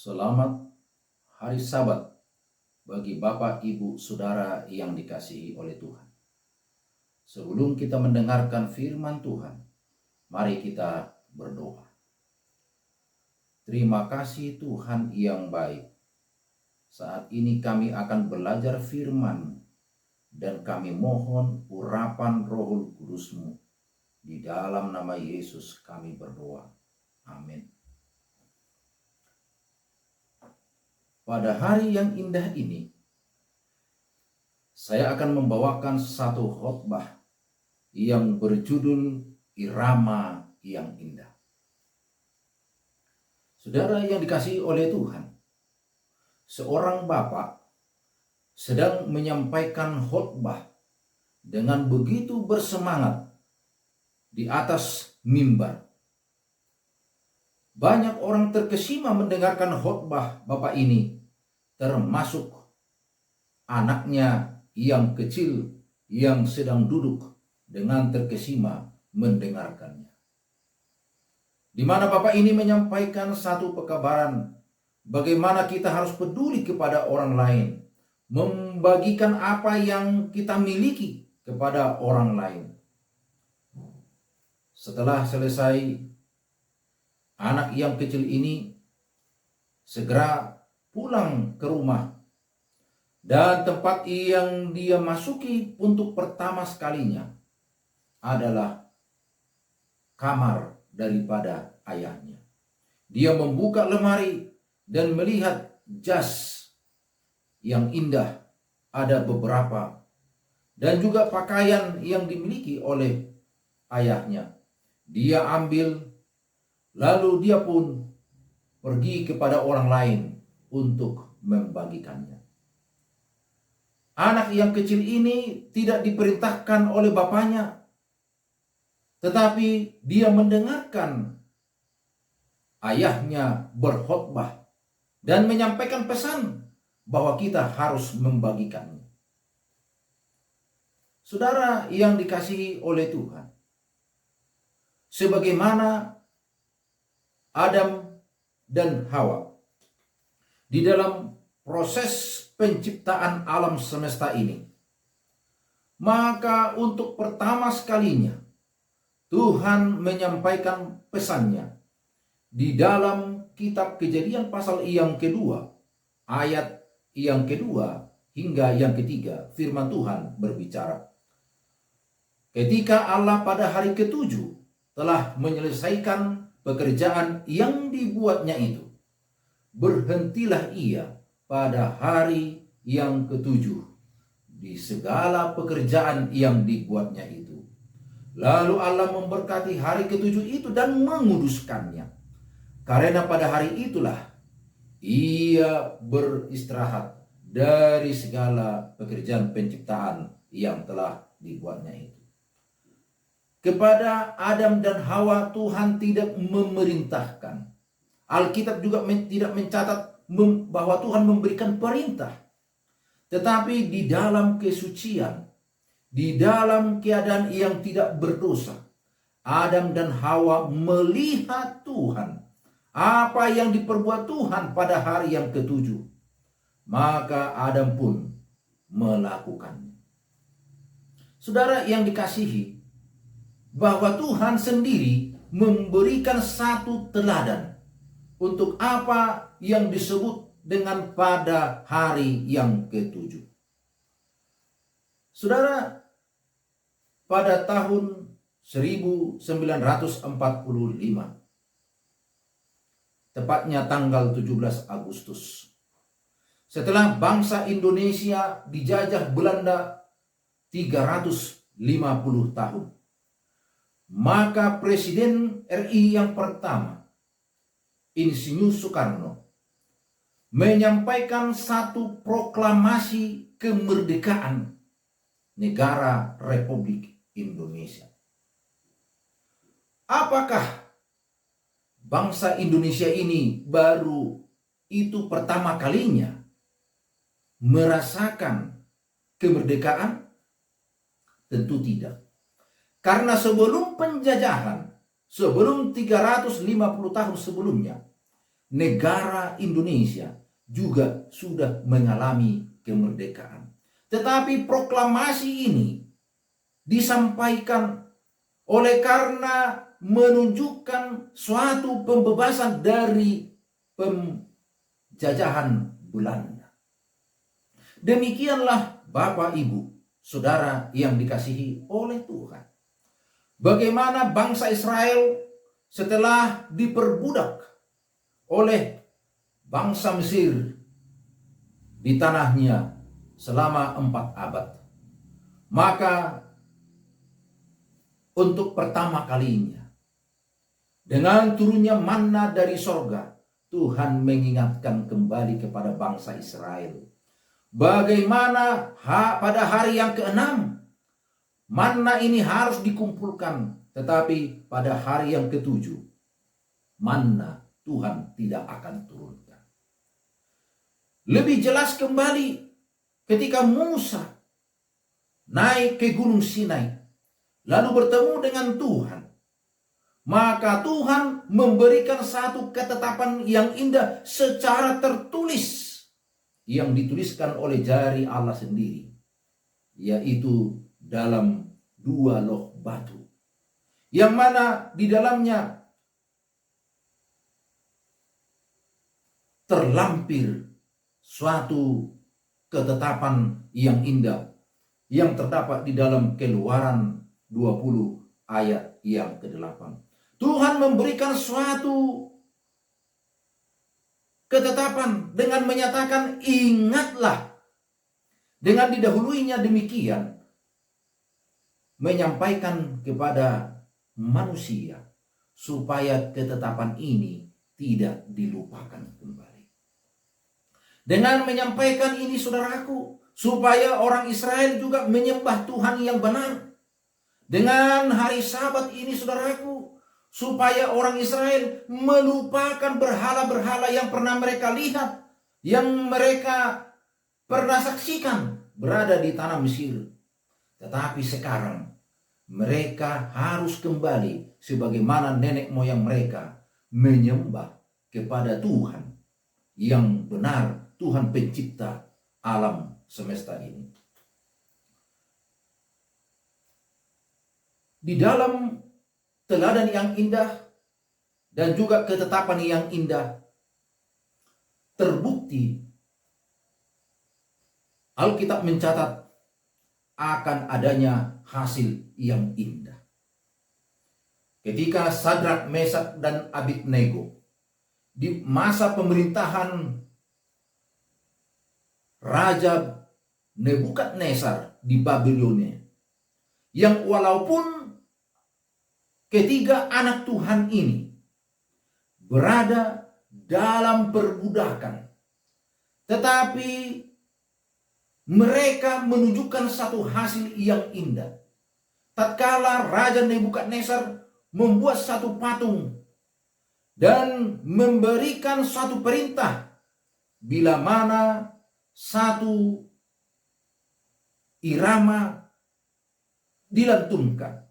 Selamat hari Sabat bagi Bapak, Ibu, Saudara yang dikasihi oleh Tuhan. Sebelum kita mendengarkan firman Tuhan, mari kita berdoa. Terima kasih Tuhan yang baik. Saat ini kami akan belajar firman dan kami mohon urapan Roh Kudus-Mu. Di dalam nama Yesus kami berdoa. Amin. Pada hari yang indah ini, saya akan membawakan satu khotbah yang berjudul Irama yang Indah. Saudara yang dikasihi oleh Tuhan, seorang bapak sedang menyampaikan khotbah dengan begitu bersemangat di atas mimbar. Banyak orang terkesima mendengarkan khotbah bapak ini, termasuk anaknya yang kecil yang sedang duduk dengan terkesima mendengarkannya. Di mana bapak ini menyampaikan satu pekabaran bagaimana kita harus peduli kepada orang lain, membagikan apa yang kita miliki kepada orang lain. Setelah selesai, anak yang kecil ini segera pulang ke rumah, dan tempat yang dia masuki untuk pertama sekalinya adalah kamar daripada ayahnya. Dia membuka lemari dan melihat jas yang indah, ada beberapa, dan juga pakaian yang dimiliki oleh ayahnya. Dia ambil, lalu dia pun pergi kepada orang lain untuk membagikannya. Anak yang kecil ini tidak diperintahkan oleh bapaknya, tetapi dia mendengarkan ayahnya berkhotbah dan menyampaikan pesan bahwa kita harus membagikannya. Saudara yang dikasihi oleh Tuhan, sebagaimana Adam dan Hawa di dalam proses penciptaan alam semesta ini, maka untuk pertama sekalinya Tuhan menyampaikan pesannya di dalam kitab Kejadian pasal yang kedua, ayat yang kedua hingga yang ketiga. Firman Tuhan berbicara, ketika Allah pada hari ketujuh telah menyelesaikan pekerjaan yang dibuatnya itu, berhentilah ia pada hari yang ketujuh di segala pekerjaan yang dibuatnya itu. Lalu Allah memberkati hari ketujuh itu dan menguduskannya, karena pada hari itulah ia beristirahat dari segala pekerjaan penciptaan yang telah dibuatnya itu. Kepada Adam dan Hawa Tuhan tidak memerintahkan. Alkitab juga tidak mencatat bahwa Tuhan memberikan perintah. Tetapi di dalam kesucian, di dalam keadaan yang tidak berdosa, Adam dan Hawa melihat Tuhan, apa yang diperbuat Tuhan pada hari yang ketujuh. Maka Adam pun melakukannya. Saudara yang dikasihi, bahwa Tuhan sendiri memberikan satu teladan untuk apa yang disebut dengan pada hari yang ketujuh. Saudara, pada tahun 1945, tepatnya tanggal 17 Agustus, setelah bangsa Indonesia dijajah Belanda 350 tahun, maka Presiden RI yang pertama, Insinyur Soekarno, menyampaikan satu proklamasi kemerdekaan negara Republik Indonesia. Apakah bangsa Indonesia ini baru itu pertama kalinya merasakan kemerdekaan? Tentu tidak. Karena sebelum penjajahan, sebelum 350 tahun sebelumnya, negara Indonesia juga sudah mengalami kemerdekaan. Tetapi proklamasi ini disampaikan oleh karena menunjukkan suatu pembebasan dari penjajahan Belanda. Demikianlah Bapak, Ibu, Saudara yang dikasihi oleh Tuhan. Bagaimana bangsa Israel setelah diperbudak oleh bangsa Mesir di tanahnya selama 4 abad. Maka untuk pertama kalinya, dengan turunnya manna dari sorga, Tuhan mengingatkan kembali kepada bangsa Israel bagaimana pada hari yang ke-6 manna ini harus dikumpulkan, tetapi pada hari yang ke-7 manna Tuhan tidak akan turunkan. Lebih jelas kembali ketika Musa naik ke Gunung Sinai lalu bertemu dengan Tuhan, maka Tuhan memberikan satu ketetapan yang indah secara tertulis yang dituliskan oleh jari Allah sendiri, yaitu dalam 2 loh batu, yang mana di dalamnya terlampir suatu ketetapan yang indah yang terdapat di dalam Keluaran 20 ayat yang ke-8. Tuhan memberikan suatu ketetapan dengan menyatakan ingatlah. Dengan didahuluinya demikian, menyampaikan kepada manusia supaya ketetapan ini tidak dilupakan kembali. Dengan menyampaikan ini, saudaraku, supaya orang Israel juga menyembah Tuhan yang benar. Dengan hari Sabat ini, saudaraku, supaya orang Israel melupakan berhala-berhala yang pernah mereka lihat, yang mereka pernah saksikan berada di tanah Mesir. Tetapi sekarang mereka harus kembali sebagaimana nenek moyang mereka menyembah kepada Tuhan yang benar, Tuhan pencipta alam semesta ini. Di dalam teladan yang indah dan juga ketetapan yang indah, terbukti Alkitab mencatat akan adanya hasil yang indah. Ketika Sadrak, Mesak, dan Abednego di masa pemerintahan Raja Nebukadnezar di Babilonia, yang walaupun ketiga anak Tuhan ini berada dalam perbudakan, tetapi mereka menunjukkan satu hasil yang indah. Tatkala Raja Nebukadnezar membuat satu patung dan memberikan suatu perintah, bila mana satu irama dilantunkan,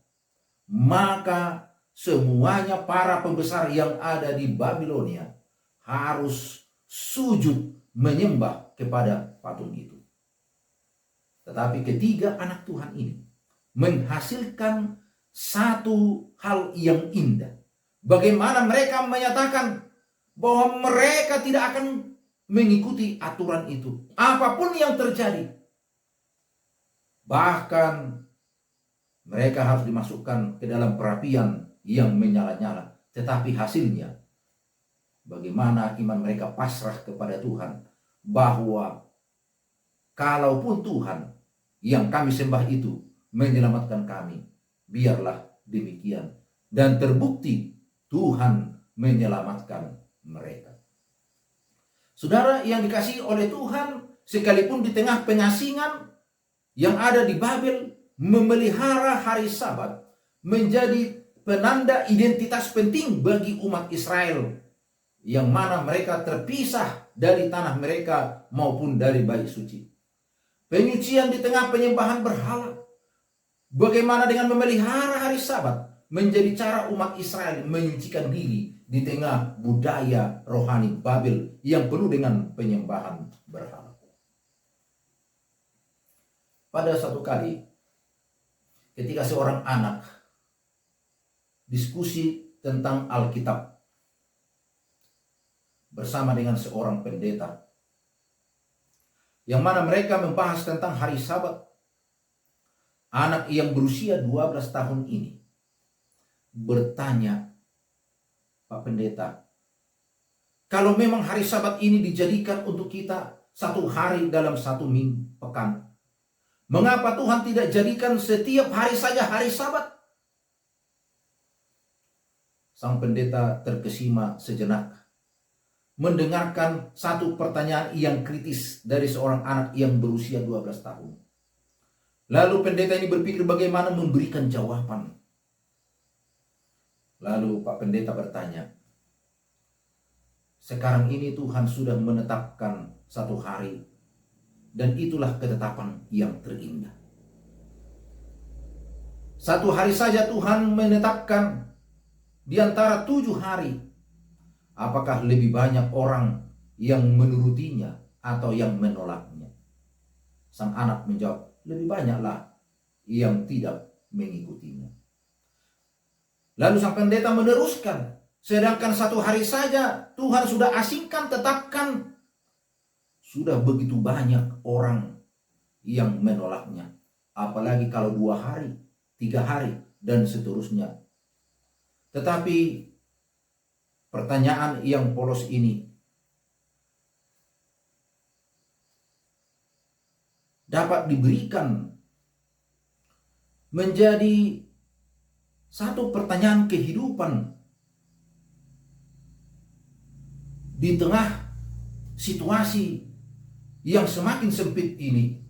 maka semuanya para pembesar yang ada di Babilonia harus sujud menyembah kepada patung itu. Tetapi ketiga anak Tuhan ini menghasilkan satu hal yang indah. Bagaimana mereka menyatakan bahwa mereka tidak akan mengikuti aturan itu, apapun yang terjadi. Bahkan mereka harus dimasukkan ke dalam perapian yang menyala-nyala. Tetapi hasilnya, bagaimana iman mereka pasrah kepada Tuhan, bahwa kalaupun Tuhan yang kami sembah itu menyelamatkan kami, biarlah demikian. Dan terbukti Tuhan menyelamatkan mereka. Saudara yang dikasihi oleh Tuhan, sekalipun di tengah pengasingan yang ada di Babel, memelihara hari Sabat menjadi penanda identitas penting bagi umat Israel, yang mana mereka terpisah dari tanah mereka maupun dari bait suci. Penyucian di tengah penyembahan berhala. Bagaimana dengan memelihara hari Sabat menjadi cara umat Israel menyucikan diri di tengah budaya rohani Babel yang penuh dengan penyembahan berhala. Pada suatu kali, ketika seorang anak diskusi tentang Alkitab bersama dengan seorang pendeta, yang mana mereka membahas tentang hari Sabat, anak yang berusia 12 tahun ini bertanya, "Pak Pendeta, kalau memang hari Sabat ini dijadikan untuk kita satu hari dalam satu minggu pekan, mengapa Tuhan tidak jadikan setiap hari saja hari Sabat?" Sang pendeta terkesima sejenak mendengarkan satu pertanyaan yang kritis dari seorang anak yang berusia 12 tahun. Lalu pendeta ini berpikir bagaimana memberikan jawaban. Lalu Pak Pendeta bertanya, "Sekarang ini Tuhan sudah menetapkan satu hari, dan itulah ketetapan yang terindah. Satu hari saja Tuhan menetapkan di antara 7 hari. Apakah lebih banyak orang yang menurutinya atau yang menolaknya?" Sang anak menjawab, "Lebih banyaklah yang tidak mengikutinya." Lalu sang pendeta meneruskan, "Sedangkan satu hari saja Tuhan sudah asingkan, tetapkan. Sudah begitu banyak orang yang menolaknya. Apalagi kalau 2 hari, 3 hari, dan seterusnya." Tetapi pertanyaan yang polos ini dapat diberikan menjadi satu pertanyaan kehidupan di tengah situasi yang semakin sempit ini.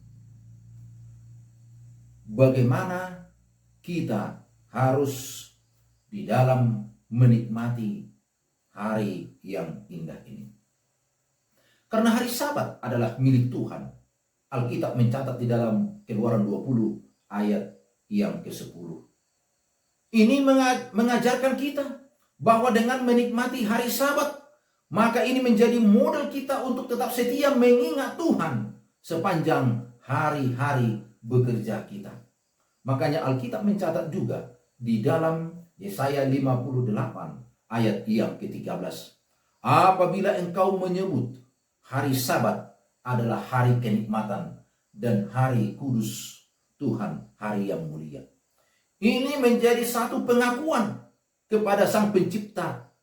Bagaimana kita harus di dalam menikmati hari yang indah ini. Karena hari Sabat adalah milik Tuhan. Alkitab mencatat di dalam Keluaran 20 ayat yang ke-10. Ini mengajarkan kita bahwa dengan menikmati hari Sabat, maka ini menjadi modal kita untuk tetap setia mengingat Tuhan sepanjang hari-hari bekerja kita. Makanya Alkitab mencatat juga di dalam Yesaya 58 ayat yang ke-13. "Apabila engkau menyebut hari Sabat adalah hari kenikmatan dan hari kudus Tuhan, hari yang mulia." Ini menjadi satu pengakuan kepada Sang Pencipta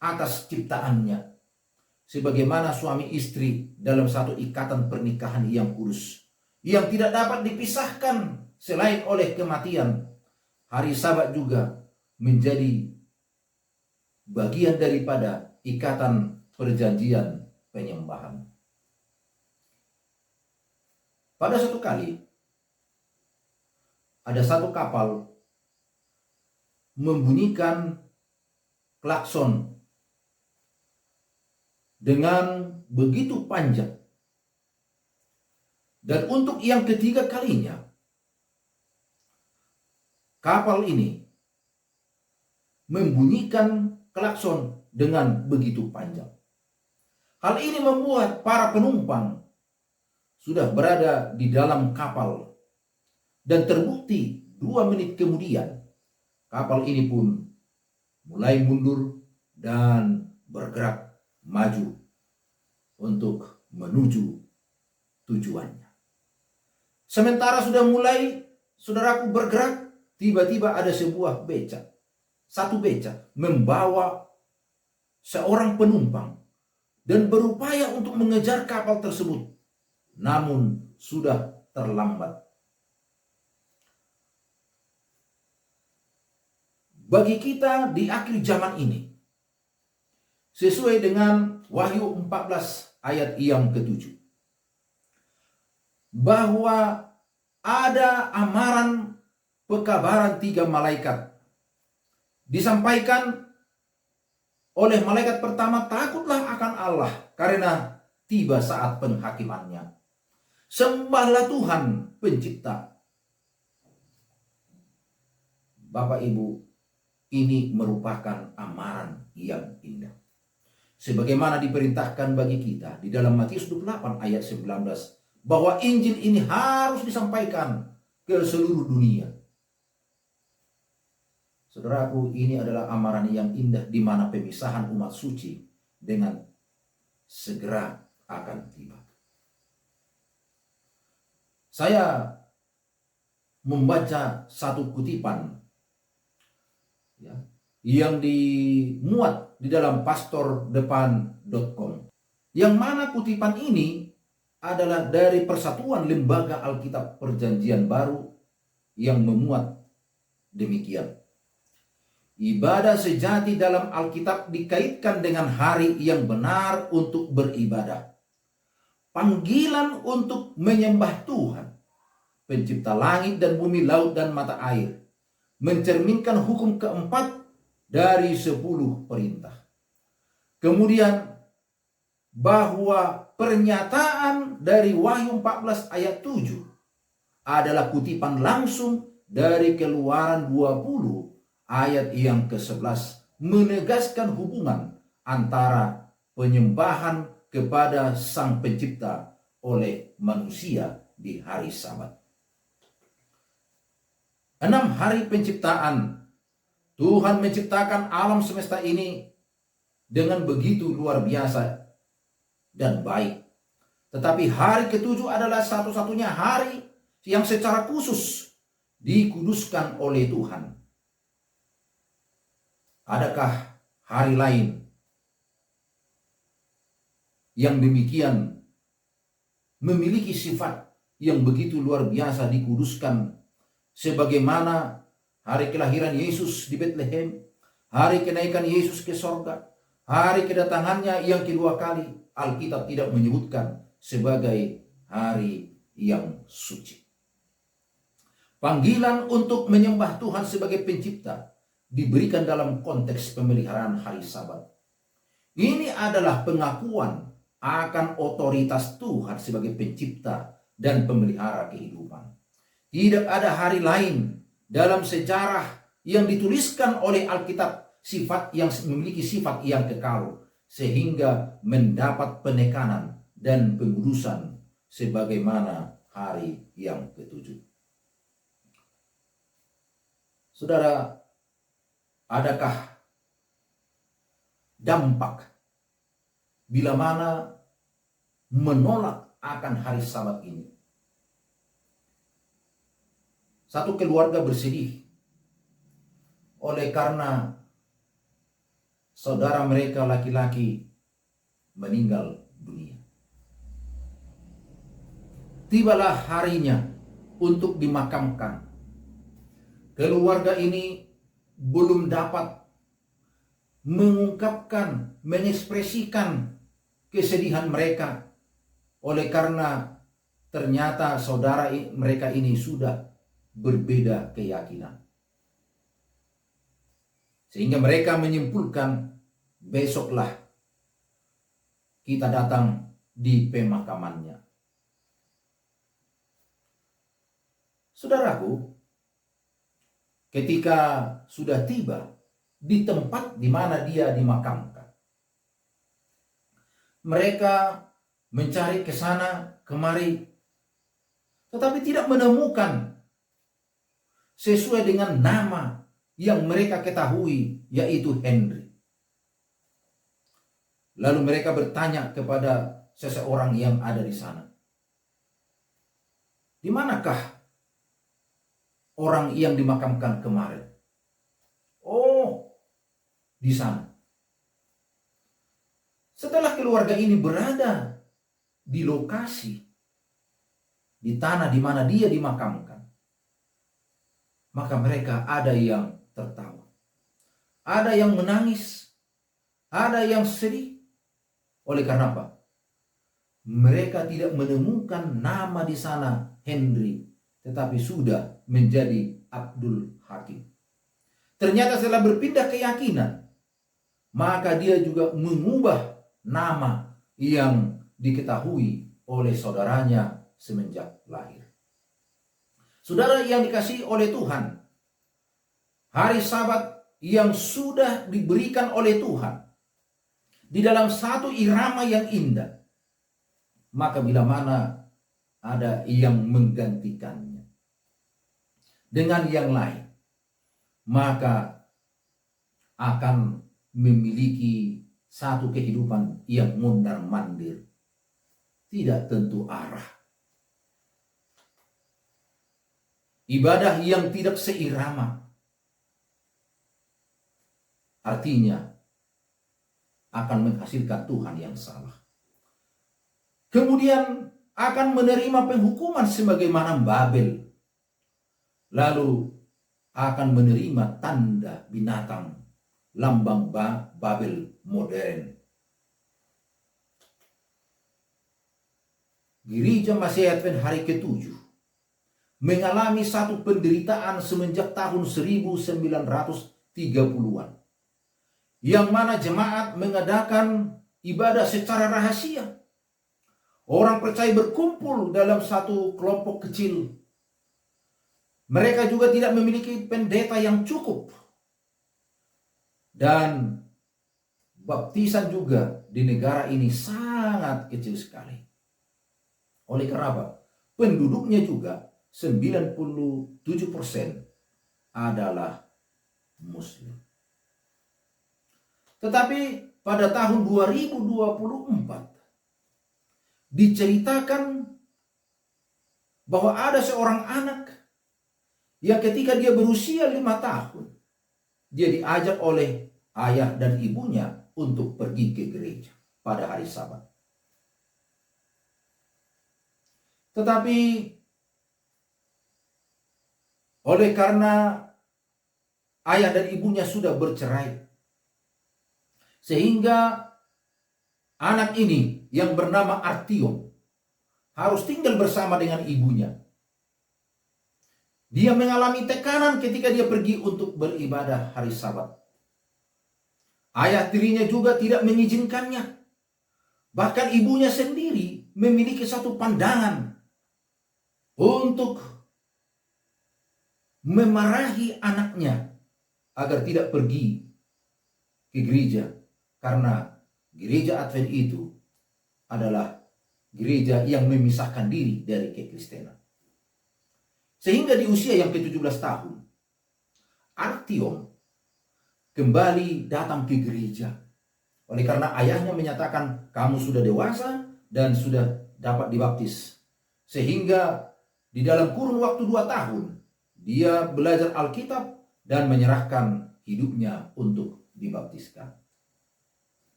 atas ciptaannya. Sebagaimana suami istri dalam satu ikatan pernikahan yang kudus, yang tidak dapat dipisahkan selain oleh kematian. Hari Sabat juga menjadi bagian daripada ikatan perjanjian penyembahan. Pada suatu kali, ada satu kapal membunyikan klakson dengan begitu panjang. Dan untuk yang ketiga kalinya, kapal ini membunyikan klakson dengan begitu panjang. Hal ini membuat para penumpang sudah berada di dalam kapal. Dan terbukti 2 menit kemudian, kapal ini pun mulai mundur dan bergerak maju untuk menuju tujuannya. Sementara sudah mulai, saudaraku, bergerak, tiba-tiba ada sebuah beca. Satu beca membawa seorang penumpang dan berupaya untuk mengejar kapal tersebut. Namun sudah terlambat. Bagi kita di akhir zaman ini, sesuai dengan Wahyu 14 ayat yang ke-7, bahwa ada amaran pekabaran 3 malaikat. Disampaikan oleh malaikat pertama, "Takutlah akan Allah karena tiba saat penghakimannya. Sembahlah Tuhan Pencipta." Bapak Ibu, ini merupakan amaran yang indah. Sebagaimana diperintahkan bagi kita di dalam Matius 28 ayat 19, bahwa Injil ini harus disampaikan ke seluruh dunia. Saudaraku, ini adalah amaran yang indah di mana pemisahan umat suci dengan segera akan tiba. Saya membaca satu kutipan ya, yang dimuat di dalam pastordepan.com, yang mana kutipan ini adalah dari Persatuan Lembaga Alkitab Perjanjian Baru yang memuat demikian. Ibadah sejati dalam Alkitab dikaitkan dengan hari yang benar untuk beribadah. Panggilan untuk menyembah Tuhan, pencipta langit dan bumi, laut dan mata air, mencerminkan hukum keempat dari 10 perintah. Kemudian bahwa pernyataan dari Wahyu 14 ayat 7 adalah kutipan langsung dari Keluaran 20 ayat yang ke-11, menegaskan hubungan antara penyembahan kepada Sang Pencipta oleh manusia di hari Sabat. 6 hari penciptaan, Tuhan menciptakan alam semesta ini dengan begitu luar biasa dan baik. Tetapi hari ke-7 adalah satu-satunya hari yang secara khusus dikuduskan oleh Tuhan. Adakah hari lain yang demikian memiliki sifat yang begitu luar biasa dikuduskan sebagaimana hari kelahiran Yesus di Bethlehem, hari kenaikan Yesus ke sorga, hari kedatangannya yang kedua kali? Alkitab tidak menyebutkan sebagai hari yang suci. Panggilan untuk menyembah Tuhan sebagai pencipta diberikan dalam konteks pemeliharaan hari Sabat. Ini adalah pengakuan akan otoritas Tuhan sebagai pencipta dan pemelihara kehidupan. Tidak ada hari lain dalam sejarah yang dituliskan oleh Alkitab yang memiliki sifat yang kekal sehingga mendapat penekanan dan pengudusan sebagaimana hari yang ke-7. Saudara, adakah dampak bila mana menolak akan hari Sabat ini? Satu keluarga bersedih oleh karena saudara mereka laki-laki meninggal dunia. Tibalah harinya untuk dimakamkan. Keluarga ini belum dapat mengungkapkan, mengekspresikan kesedihan mereka oleh karena ternyata saudara mereka ini sudah berbeda keyakinan. Sehingga mereka menyimpulkan, besoklah kita datang di pemakamannya. Saudaraku, ketika sudah tiba di tempat di mana dia dimakamkan, mereka mencari ke sana kemari, tetapi tidak menemukan sesuai dengan nama yang mereka ketahui, yaitu Henry. Lalu mereka bertanya kepada seseorang yang ada di sana, di manakah orang yang dimakamkan kemarin? Oh, di sana. Setelah keluarga ini berada di lokasi, di tanah di mana dia dimakamkan, maka mereka ada yang tertawa, ada yang menangis, ada yang sedih. Oleh karena apa? Mereka tidak menemukan nama di sana Henry, tetapi sudah menjadi Abdul Hakim. Ternyata setelah berpindah keyakinan, maka dia juga mengubah nama yang diketahui oleh saudaranya semenjak lahir. Saudara yang dikasihi oleh Tuhan, hari Sabat yang sudah diberikan oleh Tuhan di dalam satu irama yang indah, maka bila mana ada yang menggantikannya dengan yang lain, maka akan memiliki satu kehidupan yang mondar-mandir, tidak tentu arah. Ibadah yang tidak seirama, artinya akan menghasilkan Tuhan yang salah. Kemudian akan menerima penghukuman sebagaimana Babel. Lalu akan menerima tanda binatang, lambang Babel modern. Gereja Masih Advent hari ke-7 mengalami satu penderitaan semenjak tahun 1930-an. Yang mana jemaat mengadakan ibadah secara rahasia. Orang percaya berkumpul dalam satu kelompok kecil. Mereka juga tidak memiliki pendeta yang cukup. Dan baptisan juga di negara ini sangat kecil sekali. Oleh karena apa? Penduduknya juga 97% adalah Muslim. Tetapi pada tahun 2024 diceritakan bahwa ada seorang anak yang ketika dia berusia 5 tahun, dia diajak oleh ayah dan ibunya untuk pergi ke gereja pada hari Sabat. Tetapi oleh karena ayah dan ibunya sudah bercerai, sehingga anak ini yang bernama Artyom harus tinggal bersama dengan ibunya. Dia mengalami tekanan ketika dia pergi untuk beribadah hari Sabat. Ayah tirinya juga tidak mengizinkannya. Bahkan ibunya sendiri memiliki satu pandangan untuk memarahi anaknya agar tidak pergi ke gereja. Karena gereja Advent itu adalah gereja yang memisahkan diri dari kekristenan. Sehingga di usia yang ke-17 tahun, Artyom kembali datang ke gereja. Oleh karena ayahnya menyatakan, kamu sudah dewasa dan sudah dapat dibaptis. Sehingga di dalam kurun waktu 2 tahun, dia belajar Alkitab dan menyerahkan hidupnya untuk dibaptiskan.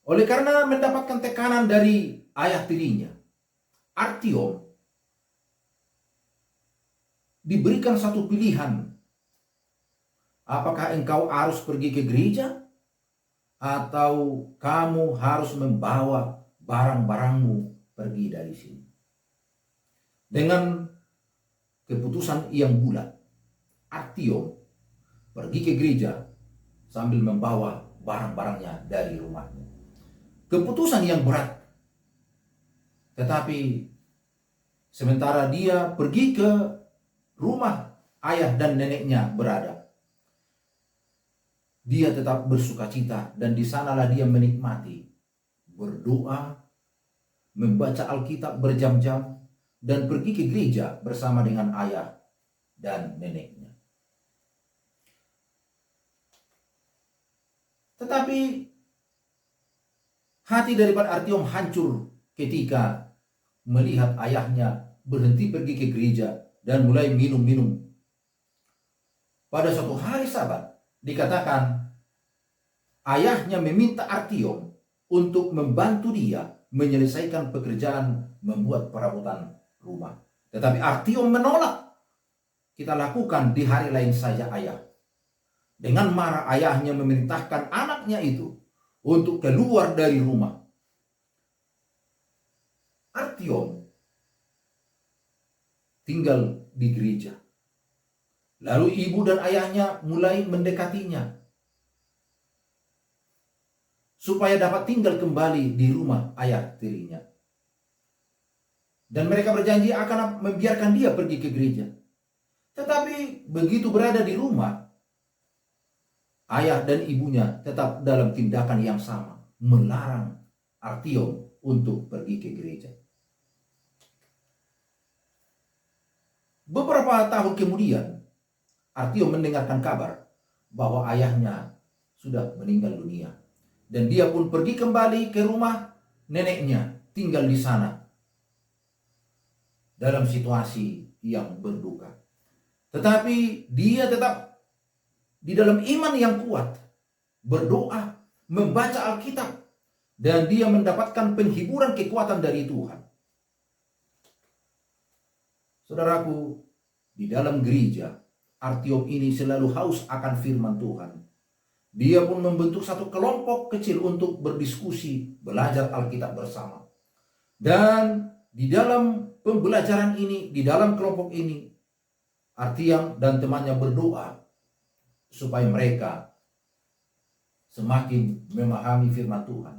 Oleh karena mendapatkan tekanan dari ayah tirinya, Artyom diberikan satu pilihan. Apakah engkau harus pergi ke gereja atau kamu harus membawa barang-barangmu pergi dari sini? Dengan keputusan yang bulat, Artyom pergi ke gereja sambil membawa barang-barangnya dari rumahnya. Keputusan yang berat. Tetapi sementara dia pergi ke rumah ayah dan neneknya berada, dia tetap bersukacita dan di sanalah dia menikmati berdoa, membaca Alkitab berjam-jam dan pergi ke gereja bersama dengan ayah dan neneknya. Tetapi hati daripada Artyom hancur ketika melihat ayahnya berhenti pergi ke gereja dan mulai minum-minum. Pada suatu hari Sabat dikatakan ayahnya meminta Artyom untuk membantu dia menyelesaikan pekerjaan membuat perabotan rumah. Tetapi Artyom menolak. Kita lakukan di hari lain saja ayah. Dengan marah ayahnya memerintahkan anaknya itu untuk keluar dari rumah. Artyom tinggal di gereja. Lalu ibu dan ayahnya mulai mendekatinya supaya dapat tinggal kembali di rumah ayah tirinya. Dan mereka berjanji akan membiarkan dia pergi ke gereja. Tetapi begitu berada di rumah, ayah dan ibunya tetap dalam tindakan yang sama, melarang Artiom untuk pergi ke gereja. Beberapa tahun kemudian, Artiom mendengarkan kabar bahwa ayahnya sudah meninggal dunia. Dan dia pun pergi kembali ke rumah neneknya, tinggal di sana dalam situasi yang berduka. Tetapi dia tetap di dalam iman yang kuat, berdoa, membaca Alkitab, dan dia mendapatkan penghiburan kekuatan dari Tuhan. Saudaraku, di dalam gereja, Artiom ini selalu haus akan firman Tuhan. Dia pun membentuk satu kelompok kecil untuk berdiskusi, belajar Alkitab bersama. Dan di dalam pembelajaran ini, di dalam kelompok ini, Artiom dan temannya berdoa supaya mereka semakin memahami firman Tuhan.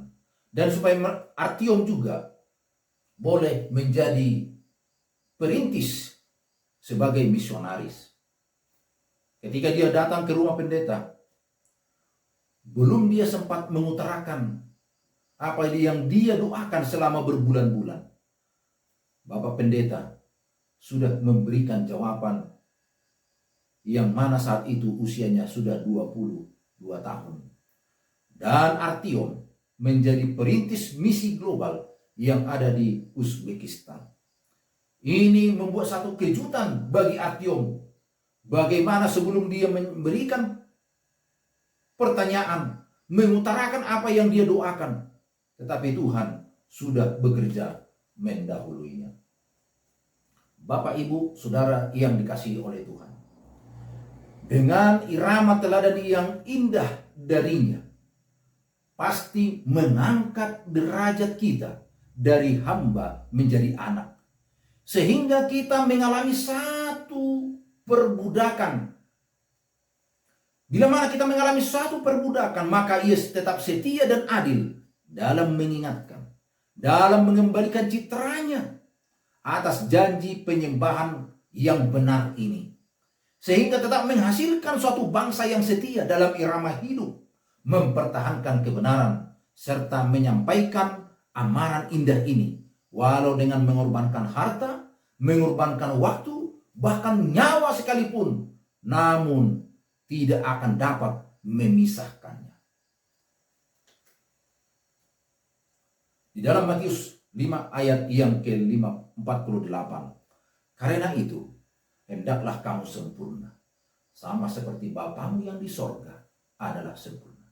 Dan supaya Artiom juga boleh menjadi perintis sebagai misionaris. Ketika dia datang ke rumah pendeta, belum dia sempat mengutarakan apa yang dia doakan selama berbulan-bulan, Bapak Pendeta sudah memberikan jawaban yang mana saat itu usianya sudah 22 tahun. Dan Artiom menjadi perintis misi global yang ada di Uzbekistan. Ini membuat satu kejutan bagi Artiom. Bagaimana sebelum dia memberikan pertanyaan, mengutarakan apa yang dia doakan, tetapi Tuhan sudah bekerja mendahuluinya. Bapak, Ibu, Saudara yang dikasihi oleh Tuhan, dengan irama teladan yang indah darinya, pasti mengangkat derajat kita dari hamba menjadi anak, sehingga kita mengalami satu perbudakan. Bila mana kita mengalami suatu perbudakan, maka ia tetap setia dan adil dalam mengingatkan, dalam mengembalikan citranya atas janji penyembahan yang benar ini, sehingga tetap menghasilkan suatu bangsa yang setia dalam irama hidup, mempertahankan kebenaran, serta menyampaikan amaran indah ini, walau dengan mengorbankan harta, mengorbankan waktu, bahkan nyawa sekalipun, namun tidak akan dapat memisahkannya. Di dalam Matius 5 ayat yang ke-48, karena itu hendaklah kamu sempurna, sama seperti Bapamu yang di sorga adalah sempurna.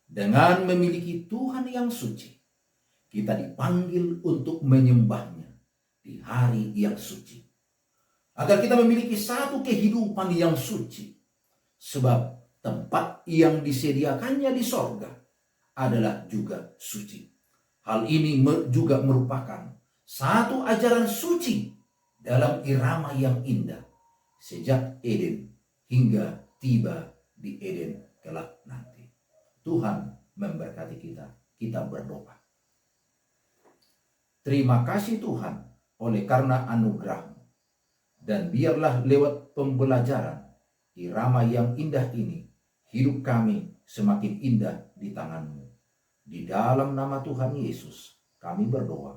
Dengan memiliki Tuhan yang suci, kita dipanggil untuk menyembahnya di hari yang suci, agar kita memiliki satu kehidupan yang suci. Sebab tempat yang disediakannya di sorga adalah juga suci. Hal ini juga merupakan satu ajaran suci dalam irama yang indah sejak Eden hingga tiba di Eden kelak nanti. Tuhan memberkati kita. Kita berdoa. Terima kasih Tuhan oleh karena anugerah-Mu. Dan biarlah lewat pembelajaran irama yang indah ini, hidup kami semakin indah di tangan-Mu. Di dalam nama Tuhan Yesus kami berdoa.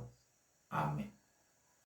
Amin.